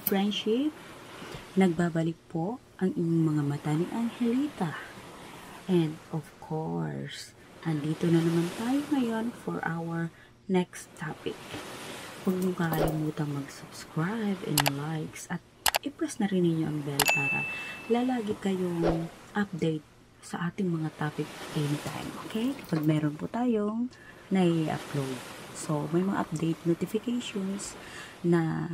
friendship, nagbabalik po ang inyong mga mata ni Angelita. And of course, andito na naman tayo ngayon for our next topic. Huwag mong kakalimutan mag-subscribe and likes at i-press na rin ninyo ang bell para lalagi kayong update sa ating mga topic anytime. Okay? Kapag meron po tayong nai-upload. So, may mga update notifications na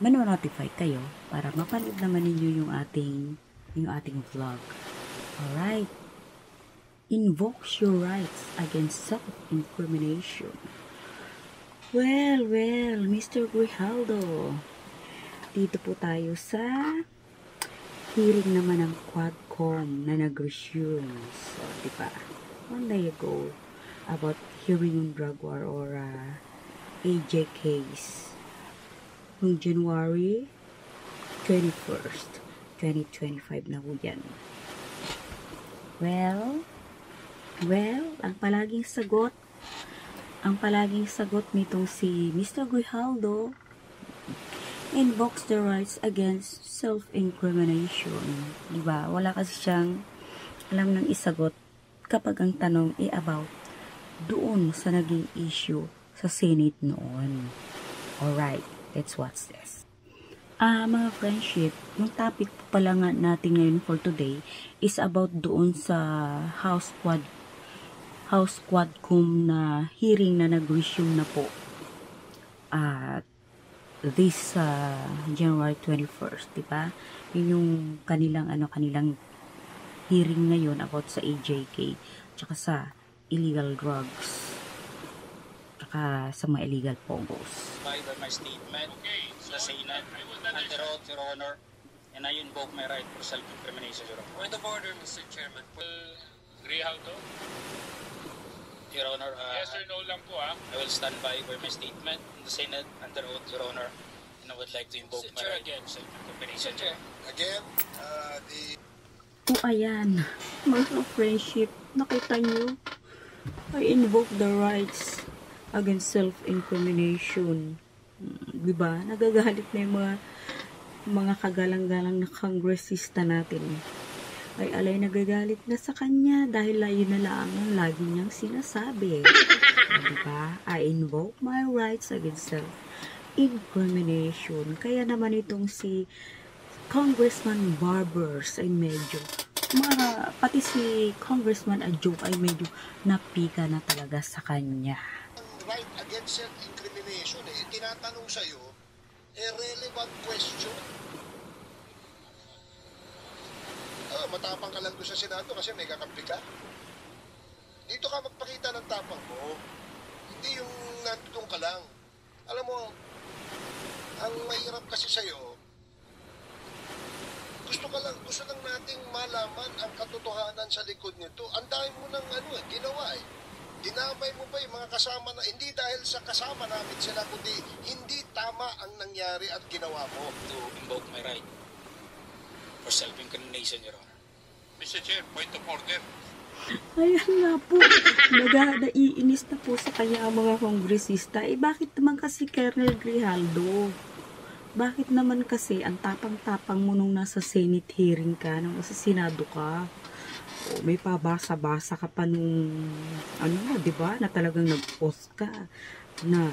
manonotify kayo para mapanood naman ninyo yung ating vlog. Alright. Invokes your rights against self-incrimination. Well, Mr. Grijaldo. Dito po tayo sa hearing naman ng Quadcom na nag-resume. So, diba? One day ago, about hearing on drug war or AJ case. Noong January 21st, 2025 na po yan. Well, ang palaging sagot nitong si Mr. Grijaldo invokes the rights against self-incrimination. Diba? Wala kasi siyang alam ng isagot kapag ang tanong about doon sa naging issue sa Senate noon. Alright, let's watch this. Mga friendship, yung topic po pala nga natin ngayon for today is about doon sa House Quadcom na hearing na nag-resume na po at this January 21st, diba? Yun yung kanilang hearing ngayon about sa AJK tsaka sa illegal drugs tsaka sa mga illegal pogos. By my statement, sa Senate, under oath, Your Honor, and I invoke my right for self-incrimination, Your Honor. Point of order, Mr. Chairman. Grijaldo? Your Honor, yes or no lang po, I will stand by my statement in the Senate under oath, Your Honor, and I would like to invoke my right again, for self-incrimination. Again, Ayan, mga friendship, nakita nyo, I invoke the rights against self-incrimination. Diba? Nagagalit na yung mga kagalang-galang na congressista natin. Ay alay nagagalit na sa kanya dahil yun na lang ang lagi niyang sinasabi. Diba? I invoke my rights against self-incrimination. Kaya naman itong si Congressman Barbers ay medyo pati si Congressman Adjok ay medyo napika na talaga sa kanya. Right against self-incrimination, tinatanong sa'yo, relevant question. Matapang ka lang doon sa Senado kasi may kakampi ka. Dito ka magpakita ng tapang mo. Hindi yung nandun ka lang. Alam mo, ang mahirap kasi sa'yo, gusto lang nating malaman ang katotohanan sa likod nito. Ang dami mo ng ginawa eh. Dinamay mo pa yung mga kasama na, hindi dahil sa kasama namin sila, kundi hindi tama ang nangyari at ginawa mo. To invoke my right for self-incrimination, Your Honor. Mr. Chair, point of order. Ayan nga po, naiinis na po sa kanya ang mga kongresista. Bakit naman kasi Colonel Grijaldo? Bakit naman kasi ang tapang-tapang mo nung nasa Senate hearing ka, nung nasa Senado ka? May pabasa-basa ka pa nung, diba, na talagang nag-post ka, na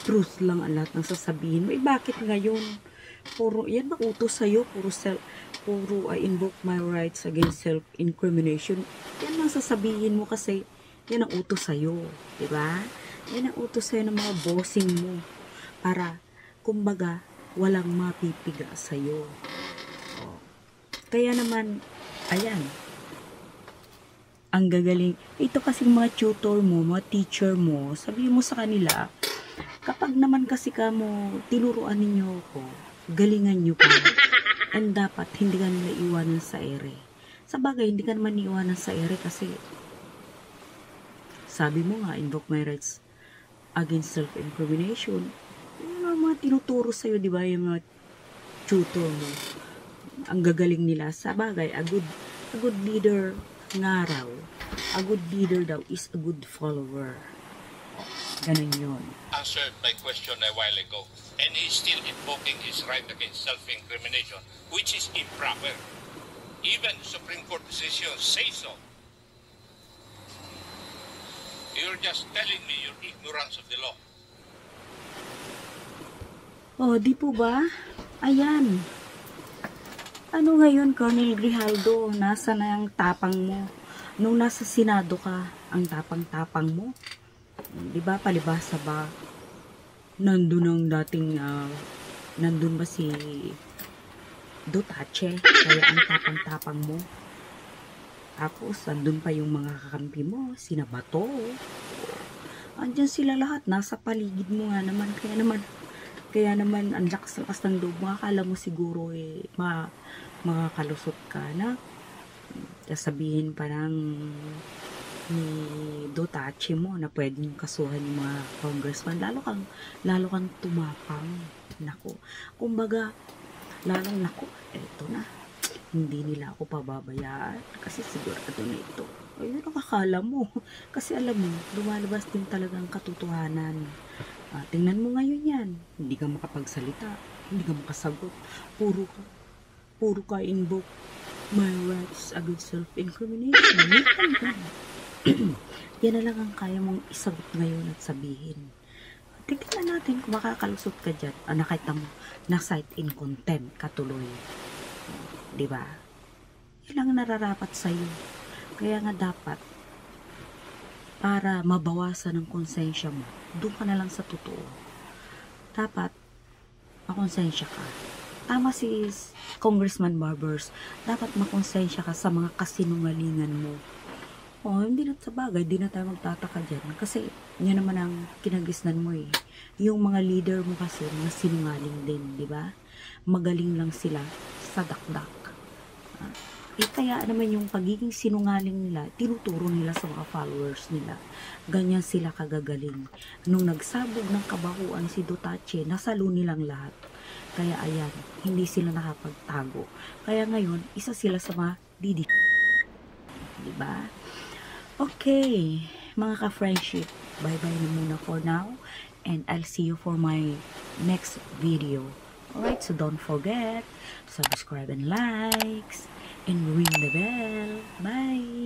truth lang ang lahat ng sasabihin mo. Bakit ngayon? Yan ba utos sa'yo? Puro I invoke my rights against self-incrimination. Yan ang sasabihin mo kasi yan ang utos sa'yo. Diba? Yan ang utos sa'yo ng mga bossing mo. Para, kumbaga, walang mapipiga sa'yo. Kaya naman, ayan, ang gagaling. Ito kasing mga tutor mo, mga teacher mo, sabihin mo sa kanila, kapag naman kasi tinuruan ninyo ako, galingan nyo pa. And dapat, hindi ka nila iwanan sa ere. Sa bagay, hindi ka naman iwanan sa ere kasi, sabi mo nga, invoke my rights against self-incrimination. Yung mga tinuturo sa'yo, di ba, yung mga tutor mo, ang gagaling nila. Sa bagay, a good leader nga raw, a good leader daw is a good follower. Ganun yun. answered my question a while ago. And he's still invoking his right against self-incrimination, which is improper. Even Supreme Court decisions say so. You're just telling me your ignorance of the law. Oh, di po ba? Ayan. Ano ngayon, Colonel Grijaldo? Nasa na ang tapang mo? Nung nasa Senado ka, ang tapang-tapang mo? Di ba, palibasa ba? Nandun ang dating, nandun ba si Duterte? Kaya ang tapang-tapang mo? Tapos, nandun pa yung mga kakampi mo, sina Bato. Andyan sila lahat, nasa paligid mo nga naman. Kaya naman, ang lakas-lakas ng loob mo. Akala mo siguro, makakalusot ka na. Sabihin pa ng ni Duterte mo na pwedeng kasuhan yung mga congressman. Lalo kang tumapang. Nako. Kumbaga, eto na. Hindi nila ako pababayaan kasi sigurado na ito. Ayun ang akala mo. Kasi alam mo, lumalabas din talagang katotohanan. Tingnan mo ngayon yan. Hindi ka makapagsalita. Hindi ka makasagot. Puro ka invoke my rights against self-incrimination. Yan na lang ang kaya mong isagot ngayon at sabihin. Tignan natin kung makakalusot ka dyan. Nakita mo, na-cite in contempt katuloy. Diba? Yan lang nararapat sa'yo. Kaya nga dapat, para mabawasan ang konsensya mo, doon ka na lang sa totoo. Dapat, makonsensya ka. Tama si Congressman Barbers, dapat makonsensya ka sa mga kasinungalingan mo. Hindi na sa bagay, di na tayo magtataka dyan. Kasi, yun naman ang kinagisnan mo eh. Yung mga leader mo kasi, mga sinungaling din, di ba? Magaling lang sila sa dakdak. Kaya naman yung pagiging sinungaling nila, tinuturo nila sa mga followers nila. Ganyan sila kagagaling. Nung nagsabog ng kabahuan si Duterte, nasalo nilang lahat. Kaya ayan, hindi sila nakapagtago. Kaya ngayon, isa sila sa mga diba? Okay, mga ka-friendship, bye-bye na muna for now. And I'll see you for my next video. Alright, so don't forget, subscribe and likes, and ring the bell. Bye!